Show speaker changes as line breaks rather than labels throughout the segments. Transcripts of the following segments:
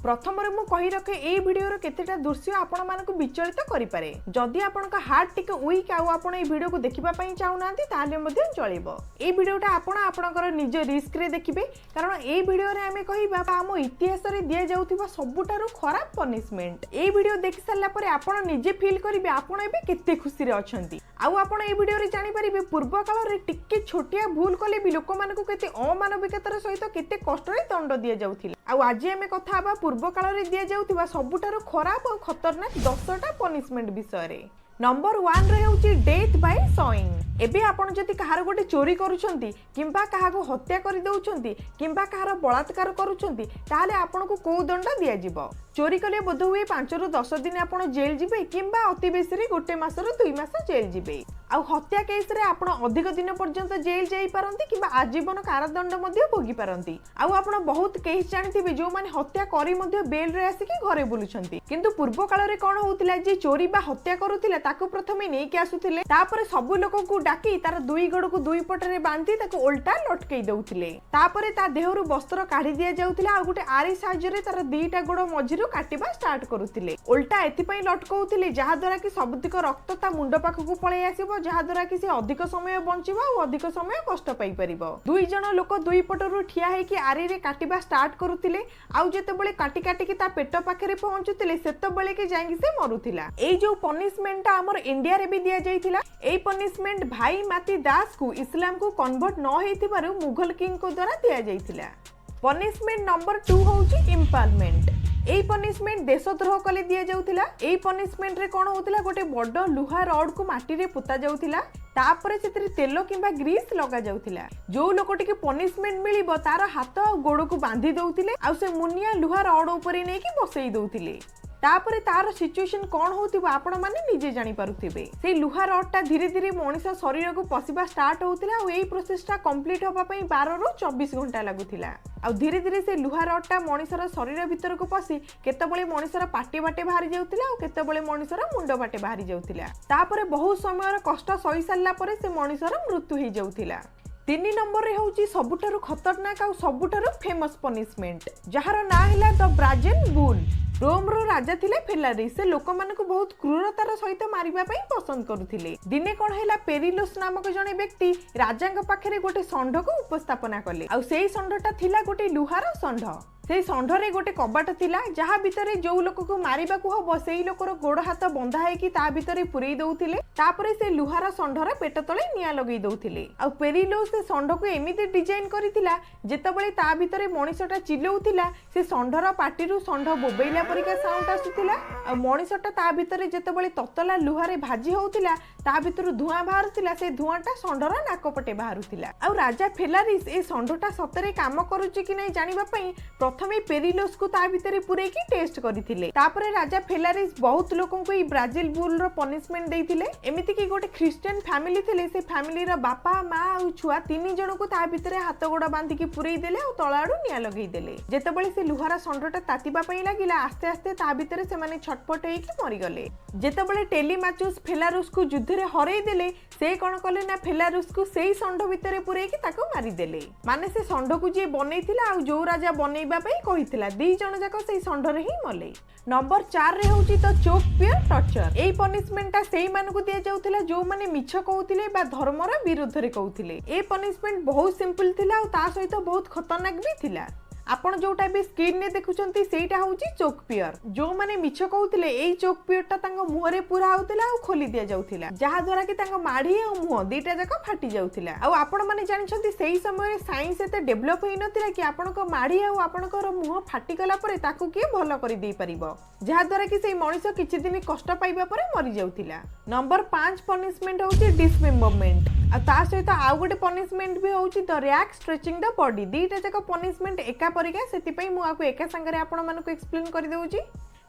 प्रथम मु कही रखे ए वीडियो केतेटा दृश्य आपण मानक विचलित करि पारे जदि आपनक हार्ट टिके वीक आउ आपण ए वीडियो को देखिबा पई चाहुनांती ताले मध्ये चलिबो। ए वीडियोटा आपण आपनकर निज रिस्क रे देखिबे कारण ए वीडियो रे हमें कहिबा हम इतिहास रे दिया जाउथिबा सबुटारु खराब पनिशमेंट। ए वीडियो देखि सल्ला परे आपण निजे फील करिवे आपण एबे केते खुशी रे अछंती आउ आपण ए वीडियो रे जानि परिबे पूर्व काल रे टिके छोटिया भूल कले भी लोक मानक केते अमानविकतार सहित केते कष्ट रे दंड दिया जाउथिला। आउ आज हमें कथा बा पूर्व काल रे दिया जाउथिबा सबुटारु खराब और खतरनाक 10टा पनिशमेंट विषय रे। नंबर 1 रे होची डेथ बाय सॉइंग। एबे आपण जति कहार गोटे चोरी करूछंती किंबा कहा को हत्या करि दउछंती किंबा कहार बलात्कार करूछंती ताले आपण को को दंड दिया जिवो। चोरी कले बोध हुए 5 रु 10 दिन आपण जेल जिबे किंबा अति बेसी रे गोटे मास रु 2 मास जेल जिबे। आउ हत्या केस रे आपण अधिक दिन पर्यंत जेल जाई पारंती किंबा आजीवन कारादंड मध्ये भोगी पारंती। आउ आपण बहुत केस जानिथिबे जो माने हत्या करी मध्ये बेल रे आसी कि घरे बुलुछंती किंतु पूर्व काल रे कोन होउतिला जे चोरी बा हत्या करूतिले ताको प्रथमे नै के आसुतिले तापर सब लोक को डाकी तार दुई गड़ को दुई पटरे बांधी ताको उल्टा लटकेई दउतिले तापर ता देहरु वस्त्र काढी दिया जाउतिला आ गुटे आरी साहाय्य रे तार दुईटा गोड़ मझिरु काटिबा स्टार्ट करूतिले। उल्टा एथि पई लटकौतिले जहा द्वारा कि सबतिक रक्त ता मुंड पाखकु पळै आसीबो जहा द्वारा कि से अधिक समय बंचिबो आ अधिक समय कष्ट पाई परिबो। दुई जण लोक दुई पटरु ठिया हेकि आरी रे काटिबा स्टार्ट करूतिले आउ जेतेबेले काटी काटी कि ता पेट पाखरे पहुंचुतिले सेतेबेले कि जांगी से मरुतिला। ए जो पनिशमेंट हमर इंडिया रे भी दिया जाइतिला ए पनिशमेंट भाई माती दास को इस्लाम को कन्वर्ट न हेतिबारु मुघल किंग को द्वारा दिया जाइतिला। पनिशमेंट नंबर 2 होउची इम्पालमेंट। ए पनिशमेंट देशद्रोह कले दिया जाउतिला। ए पनिशमेंट रे कोन होउतिला गोटे बड़ लुहा रॉड को माटी रे पुता जाउतिला तापरे सेतरी तेल किंबा ग्रीस लगा जाउतिला। जो लोकटी के पनिशमेंट मिलिबो तार हाथ आ गोड़ को बांधी दउतिले आ से मुनिया लुहा रॉड ऊपर नै कि बसई दउतिले तापरे तार सिचुएशन कोन होतिबो आपण माने निजे जानि पारुथिबे। से लुहा रॉडटा धीरे धीरे मनुष्य शरीर को पसिबा स्टार्ट होतिला आ एई प्रोसेसटा कंप्लीट होबा पई 12 रु 24 घंटा लागुथिला। आ धीरे धीरे से लुहा रॉडटा मनुष्यर शरीर भीतर को पसी केतेबेले मनुष्यर पाटी बाटे बाहरी जाउतिला आ केतेबेले मनुष्यर मुंड बाटे बाहरी जाउतिला तापरे बहुत समय कष्ट सही सारला परे से मनुष्यर मृत्यु हे जाउतिला। 3 नंबर रे होची सबुठारु खतरनाक आ सबुठारु फेमस पनिशमेंट जहार ना हिला द ब्राजेन बुल। रोम रो राजा थिले फेलारी से लोक मानक बहुत क्रूरतार सहित मारिबा पई पसंद करुथिले। दिने कोन हैला पेरिलोस नामक जने व्यक्ति राजांग पाखरे गोटे षंढ को उपस्थापना कले आ सेई षंढटा थिला गोटे लुहार षंढ। से षंढरे गोटे कबाट थिला जहा भितरे जो लोक को मारिबा को हबो सेई लोकर गोड़ हाथ बंधा है कि ता भितरे पुरई दउथिले तापरे से लुहार षंढर पेट तळे निया लगई दउथिले। आ पेरिलोस से षंढ को एमिति डिजाइन करिथिला जेतबेले ता भितरे मनिषटा चिल्लौथिला से षंढर पाटीरु षंढ बोबैला परिका साउंड आसुथिला आ मनिषटा ता भितरे जेतबेले ततला लुहारे भाजी होउथिला ता भितरु धुआं बाहरुथिला से धुआंटा षंढर नाकपटे बाहरुथिला। आ राजा फेलारिस ए षंढटा सतरे काम करूची कि नै जानिबा पई प्रथमे पेरिलोस को ता भितरे पुरे की टेस्ट करिथिले तापरे राजा फेलारिस बहुत लोकन को ई ब्राजिल बुल रो पनिशमेंट देइथिले। एमिति कि गोटे क्रिश्चियन फैमिली थिले से फैमिली रो बापा मां आ छुआ 3 जण को ता भितरे हाथ गोड़ बांधी की पुरई देले आ तळाडू निया लगई देले। जेतेबेले से लुहारा षंढटा तातिबा पई लागिला आस्ते आस्ते ता भितरे से माने छटपट हेई कि मरि गले। जेतेबेले टेलीमाचुस फेलारुस को युद्ध रे हरई देले से कोन कले ना फेलारुस को सेई षंढ भितरे पुरई कि ताको मारि देले। माने से षंढ को जे बनेइथिला आ जो राजा बनेइबा पई कहिथिला 2 जण जाक सेई षंढरे ही मले। नंबर 4 रे होची तो चोक पेयर टॉर्चर। एई पनिशमेंटटा सेई मानु को दिया जाउथिला जो माने मिछ कहउथिले बा धर्मर विरुद्ध रे कहउथिले। ए पनिशमेंट बहुत सिंपल थिला और ता सहित बहुत खतरनाक भी थिला। आपण जोटा भी स्क्रीन ने देखुचंती सेटा होची चोक पेयर जो माने मिछ कहउथिले एई चोक पेयरटा तांग मुह रे पूरा होतिला आ खोली दिया जाउथिला जहा द्वारा कि तांग माढी आ मुह दीटा जाक फाटी जाउथिला। आ आपण माने जानिछंती सेई समय साइंस एते डेवलप हेई नथिला कि आपणको माढी आ आपणकर मुह फाटी गला परे ताकू के भलो करि देई परिबो जहा द्वारा कि सेई मनुष्य किछि दिन कष्ट पाइबा परे मरि जाउथिला। नंबर 5 पनिशमेंट होची डिसमेम्बरमेंट आ ता सहित आ गोटे पनिशमेंट भी होची the rack stretching the body. दीटा जाक पनिशमेंट एका परिका सेति पई मु आकु एका संगरे आपण मानको एक्सप्लेन करि देउची।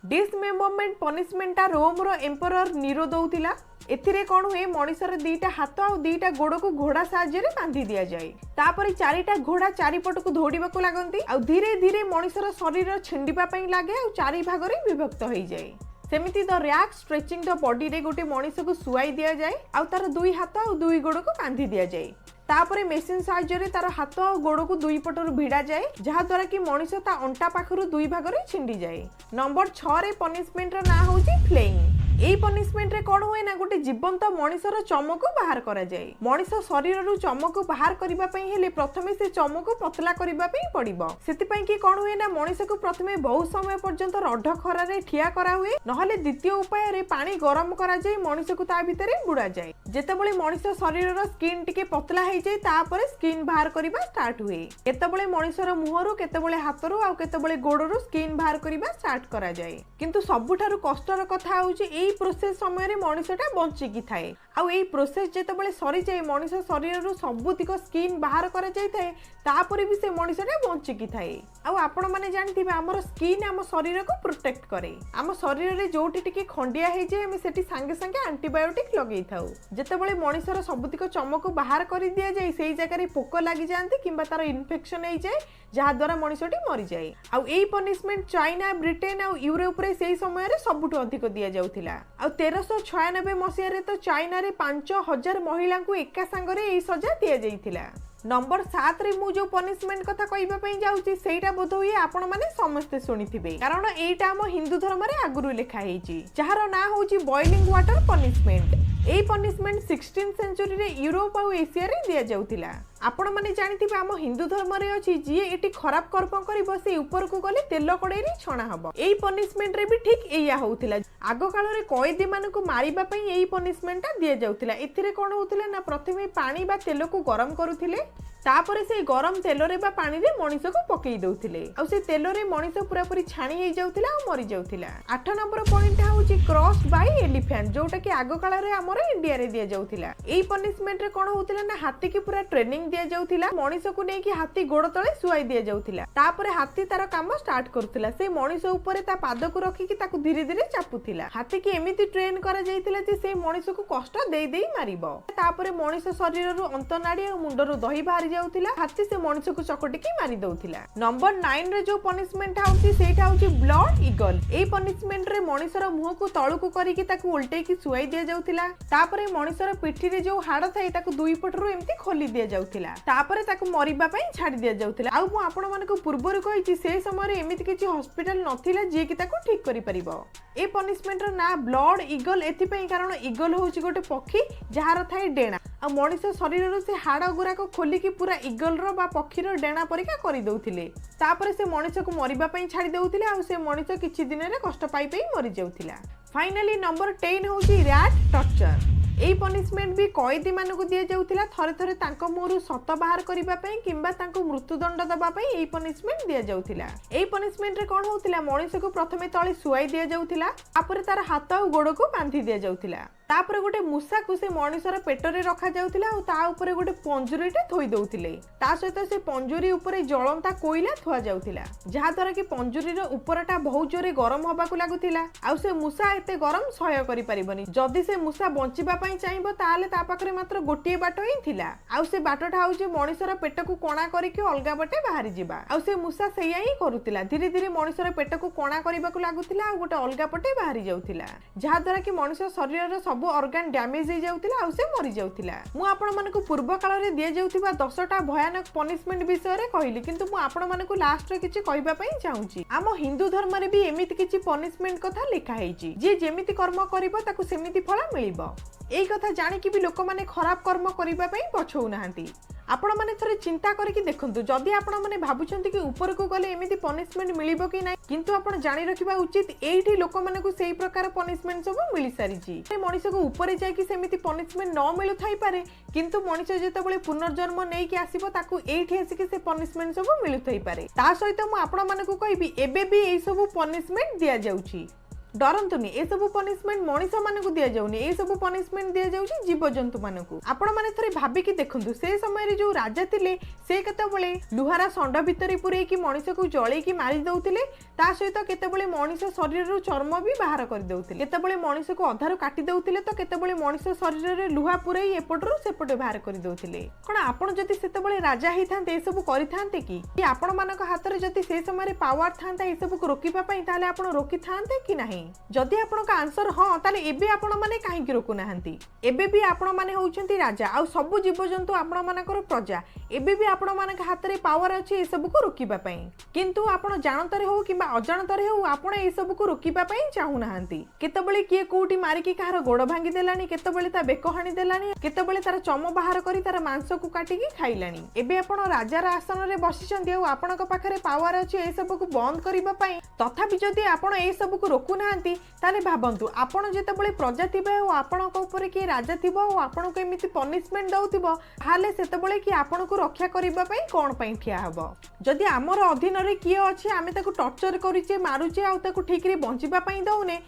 डिसमेम्बरमेंट पनिशमेंटा रोम रो एम्परर नीरो दउतिला। एथिरे कोन हुए मनुष्यर 2टा हाथ और 2टा गोड़ को घोड़ा साहाय्य रे बांधी दिया जाए तापरे 4टा घोड़ा 4 पट को धोड़ीबा को लागंती आ धीरे धीरे मनुष्यर शरीर छिंडिबा पई लागे आ 4 भाग रे विभक्त होई जाए। सेमिति the rack stretching the body रे गोटे मनुष्य को सुआई दिया जाए आ तार 2 हाथ और 2 गोड़ को बांधी दिया जाए तापरे मेसिन साहाय्य तार हाथ और गोड़ को दुई पटरू भिड़ा जाए जहा द्वारा कि मनीष ता अंटा पाखरु दुई भाग रे छिंडी जाए। नंबर 6 रे पनिशमेंट रो ना होची फ्लेइंग। एई पनिशमेंट रे कोन होय ना गोटे जीवंत मनीषर चम को बाहर करा जाए। मनीष शरीर रु चम को बाहर करबा पई हेले प्रथमे से चम को पतला करबा पई पड़िबो। सेति पई कि कोन होय ना मनीष को प्रथमे बहुत समय पर्यंत रड खरा रे ठिया करा हुए नहले द्वितीय उपाय रे पानी गरम करा जाए मनीष को ता भितरे बुड़ा जाए। जेतेबेले मनीष शरीर रो स्किन टिके पतला हे जाए तापरे स्किन बाहर करबा स्टार्ट हुए। केतेबेले मनीषर मुहरु केतेबेले हाथरु आ केतेबेले गोड़रु स्किन बाहर करबा स्टार्ट करा जाए। किंतु सबुठारु कष्टर कथा होउची एई प्रोसेस समय रे मनीषटा बंची कि थाए। आ एई प्रोसेस जेतेबेले सरी जाए मनीष शरीर रु सबुतिक स्किन बाहर करा जाय थाए तापरे भी से मनीषटा बंची कि थाए। आ आपण माने जानथिबे हमर स्किन हम शरीर को प्रोटेक्ट करे। हम शरीर रे जोटी टिके खंडिया हे जे हम सेठी संगे संगे एंटीबायोटिक लगेई थाउ। जेतेबेले मनीषर सबुतिक चमक बाहर करि दिया जाय सेई जगह रे पोक लागि जानती किंबा तार इन्फेक्शन हे जाय जहा द्वारा मनीषटी मरि जाय। आ एई पनिशमेंट चाइना ब्रिटेन आ यूरोप रे सेई समय रे सबुठु अधिक दिया जाउथिला। आ 1396 मसिया रे तो चाइना रे 5000 महिला को एका संगरे एई सजा दिया जाइथिला। नंबर 7 रे मु जो पनिशमेंट कथा कहबा पई जाउची सेईटा बोध होई आपण माने समस्त सुनिथिबे कारण एईटा हम हिंदू धर्म रे आगुरु लिखा हेची जहार ना होची बॉइलिंग वाटर पनिशमेंट। एई पनिशमेंट 16th सेंचुरी रे यूरोप आ एशिया रे दिया जाउथिला। आपण माने जानिथिबे हम हिंदू धर्म रे अछि जे एटी खराब कर्म करिवो से ऊपर को गले तेल कड़ाई रे छणा हबो। एई पनिशमेंट रे भी ठीक एया होउथिला। आगो काल रे कैदी मानन को मारिबा पई एई पनिशमेंटटा दिया जाउथिला। एथिरे कोन होउथिला ना प्रथमे पानी बा तेल को गरम करूथिले तापरे से गरम तेल रे बा पानी रे मनीष को पकई दउथिले आ से तेल रे मनीष पूरा पूरी छाणी हे जाउथिला आ मरि जाउथिला। 8 नंबर पॉइंट होउची क्रॉस बाय एलिफेंट जोटा कि आगो काल रे हमर इंडिया रे दिया जाउथिला। एई पनिशमेंट रे कोन होउथिला ना हाथी की पूरा ट्रेनिंग दिया जाउथिला मनीष को नै कि हाथी गोड़ तळे सुआई दिया जाउथिला तापरे हाथी तार काम स्टार्ट करथिला से मनीष ऊपर ता पाद को रखी कि ताकू धीरे धीरे चापुथिला। हाथी की एमिति ट्रेन करा जाइथिला जे से मनीष को कष्ट देई देई मारिबो। तापरे मनीष शरीर रु अंतनाड़ी आ मुंड रु दही बाहरी जाउथिला हाथी से मनीष को चकटी की मारी दउथिला। नंबर 9 रे जो पनिशमेंट हाउची सेटा हाउची ब्लड ईगल। एई पनिशमेंट रे मनीषर मुह को तळु को करी कि ताकू उल्टे की सुआई दिया जाउथिला तापरे मनीषर पिठी रे जो हाड़ थाई ताकू दुई पटरू एम्ति खोली दिया जाउथिला तापरे ताकू मरिबा पई छाडी दिया जाउथिला। आ मु आपण मानको पूर्वरु कहिची से समय रे एमिति किछि हॉस्पिटल नथिला जे कि ताकू ठीक करि परिबो। ए पनिशमेंट रो ना ब्लड ईगल एथि पई कारण ईगल होउची गोटे पक्षी जहार थाई डेणा आ मनीष शरीर रो से हाड़ गुरा को खोली की पूरा ईगल रो बा पक्षी रो डेणा परिका करि दउथिले तापरे से मनीष को मरिबा पई छाडी दउथिले आ से मनीष किछि दिन रे कष्ट पाई पई मरि जाउथिला। फाइनली नंबर 10 होउची रैट टॉर्चर। एई पनिशमेंट भी कैदी मान को दिया जाउथिला थरे थरे तांको मुहरु सत बाहर करिबा पई किंबा तांको मृत्युदंड दबा पई एई पनिशमेंट दिया जाउथिला। एई पनिशमेंट रे कोन होउथिला मनीष को प्रथमे तळे सुआई दिया जाउथिला तापरे तार हाथ आ गोड़ को बांधी दिया जाउथिला तापरे गोटे मूसा को से मनीषर पेट रे रखा जाउथिला आ ता ऊपर गोटे पंजुरीटे थोई दउथिले ता सहित से पंजुरी ऊपर जळंता कोइला थुआ जाउथिला जहा द्वारा कि पंजुरी रो ऊपरटा बहुत जोरे गरम होबा को लागुथिला आ से मूसा एते गरम सहय करि परिबनी। जदी से मूसा बंचिबा पई चाहिबो ताले ता पाखरे मात्र गोटिए बाट ही थिला आ से बाटटा हाउ जे मनीषर पेट को कोणा करी कि अलगा बाटे बाहरी जिबा आ से मूसा सेया ही करूथिला धीरे धीरे मनीषर पेट को कोणा करिबा को लागुथिला आ गोटे अलगा पटे बाहरी जाउथिला जहा द्वारा कि मनीष शरीर रो सब ऑर्गन डैमेज हो जाउथिला आ से मरि जाउथिला। मु आपण मानको पूर्व काल रे दिया जाउथिबा 10टा भयानक पनिशमेंट विषय रे कहिली किंतु मु आपण मानको लास्ट रे किछि कहबा पई चाहूची। आम हिंदू धर्म रे भी एमिति किछि पनिशमेंट कथा लिखा हेची जे जेमिति कर्म करिवो ताकू सेमिति फल मिलिबो। एई कथा जानि कि भी लोक माने खराब कर्म करिबा पई पछौ नाहंती। आपण माने थरे चिंता करके देखंतु जदि आपण माने भाबुचंती कि ऊपर को गले एमिति पनिशमेंट मिलिबो कि नै किंतु आपण जानि रखिबा उचित एठी लोक माने को सेही प्रकार पनिशमेंट सब मिलि सारिची। ए मनीष को ऊपर जाय कि सेमिति पनिशमेंट न मिलु थाई पारे किंतु मनीष जेतेबेले पुनर्जन्म नै कि आसीबो ताकू एठी आसी कि से पनिशमेंट सब मिलु थाई पारे। ता सहित मु आपण माने को कहबी एबे भी एई सब पनिशमेंट दिया जाउची डरंतुनी ए सब पनिशमेंट मनीष मान को दिया जाउनी ए सब पनिशमेंट दिया जाउची जीवजंतु मान को। आपण माने थरे भाबी कि देखंतु से समय रे जो राजा थिले से केतेबेले लुहारा संड भितरे पुरे कि मनीष को जळै कि मारि दउथिले ता सहित केतेबेले मनीष शरीर रो चर्म भी बाहर कर दउथिले केतेबेले मनीष को अधारो काटी दउथिले तो केतेबेले मनीष शरीर रे लुहा पुरे एपटरो सेपटे बाहर कर दउथिले। कोन आपण जति सेतेबेले राजा हेई थांते ए सब करिथांते कि आपण मानक हाथ रे जति से समय रे पावर थांता ए सब को रोकिबा पई ताले आपण रोकी थांते कि नाही। जदि आपनका आंसर हाँ ताले एबे आपण माने काहेकि रोकु नाहंती एबे भी आपण माने होउछंती राजा आ सब जीवजंतु आपण मानकर प्रजा एबे भी आपण मानक हाथ रे पावर अछि ए सब को रोकिबा पई किंतु आपण जानतरे हो किबा अजाणतरे हो आपण ए सब को रोकिबा पई चाहू नाहंती केतबेले किए कोउटी मारी की कहार गोड़ भांगी देलानी केतबेले ता बेको हाणी देलानी केतबेले तार चम बाहर करी तार मांस को काटी की खाइलानी एबे आपण राजा रा आसन रे बसिचंती आ आपनका पाखरे पावर अछि ए सब को बंद करिबा पई तथापि जदि आपण ए सब को रोकु नाहंती ताले भाबंतु आपण जेतबेले प्रजा थिबे ओ आपनका ऊपर की राजा थिबो ओ आपण को एमिति पनिशमेंट दउथिबो हाले सेतबेले की आपण को रक्षा करिबा पई कोन पई ठिया हबो जदि हमर अधीन रे किए अछि आमे ताको टॉर्चर करिचे मारुचे आ ताको ठीक रे बंचिबा पई दउने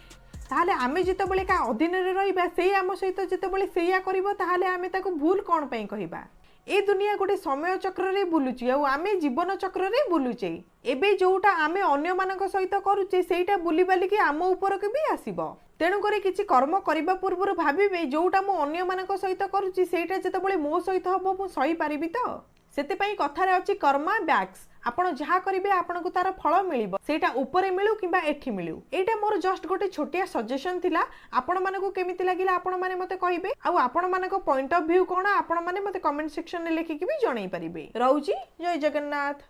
ताहले आमे जेतबेले का अधीन रे रहिबा सेई आम सहित जेतबेले सेया करिवो ताहले आमे ताको भूल कोन पई कहिबा ए दुनिया गोटे समय चक्र रे बुलुची आ आमे जीवन चक्र रे बुलुचे एबे जोटा आमे अन्य मानक सहित करूचे सेटा बुली बाली कि आम ऊपर के भी आसीबो तेणु करे किछि कर्म करिबा पूर्व भाबिबे जोटा मो अन्य मानक सहित करूची सेटा जेतबेले मो सहित हबो मु सही पारिबी तो सेते पई कथा रे अछि कर्मा बैक्स आपण जहा करिवे आपण को तार फल मिलिबो सेटा ऊपरे मिलु किबा एठी मिलु एटा मोर जस्ट गोटे छोटिया सजेशन थिला आपण मानको केमिति लागिला आपण माने मते कहिबे आ आपण मानको पॉइंट ऑफ व्यू कोन आपण माने मते कमेंट सेक्शन रे लिखि कि भी जणाई परिबे रहउची जय जगन्नाथ।